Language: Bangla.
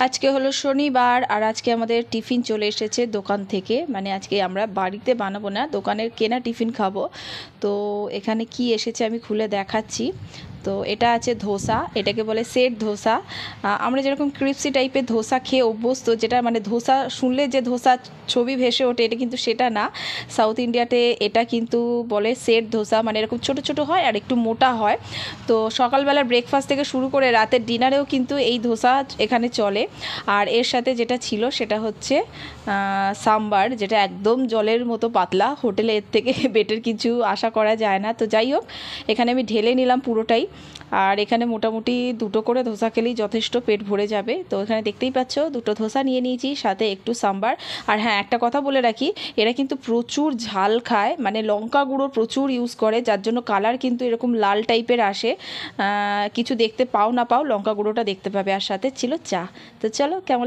আজকে হলো শনিবার আর আজকে আমাদের টিফিন চলে এসেছে দোকান থেকে। মানে আজকে আমরা বাড়িতে বানাবো না, দোকানের কেনা টিফিন খাবো। তো এখানে কি এসেছে আমি খুলে দেখাচ্ছি। তো এটা আছে ধোসা, এটাকে বলে সেট ধোসা। আমরা যেরকম ক্রিপসি টাইপের ধোসা খেয়ে অভ্যস্ত, যেটা মানে ধোসা শুনলে যে ধোসা ছবি ভেসে ওঠে, এটা কিন্তু সেটা না। সাউথ ইন্ডিয়াতে এটা কিন্তু বলে সেট ধোসা, মানে এরকম ছোট ছোট হয় আর একটু মোটা হয়। তো সকালবেলার ব্রেকফাস্ট থেকে শুরু করে রাতের ডিনারেও কিন্তু এই ধোসা এখানে চলে। আর এর সাথে যেটা ছিল সেটা হচ্ছে সাম্বার, যেটা একদম জলের মতো পাতলা। হোটেলে এর থেকে বেটার কিছু আশা করা যায় না। তো যাই হোক, এখানে আমি ঢেলে নিলাম পুরোটাই। আর এখানে মোটামুটি দুটো করে ধোসা খেলেই যথেষ্ট, পেট ভরে যাবে। তো এখানে দেখতেই পাচ্ছ দুটো ধোসা নিয়ে নিয়েছি, সাথে একটু সাম্বার। আর হ্যাঁ, একটা কথা বলে রাখি, এরা কিন্তু প্রচুর ঝাল খায়, মানে লঙ্কা গুঁড়ো প্রচুর ইউজ করে, যার জন্য কালার কিন্তু এরকম লাল টাইপের আসে। কিছু দেখতে পাও না পাও, লঙ্কা গুঁড়োটা দেখতে পাবে। আর সাথে ছিল চা। তো চলো, কেমন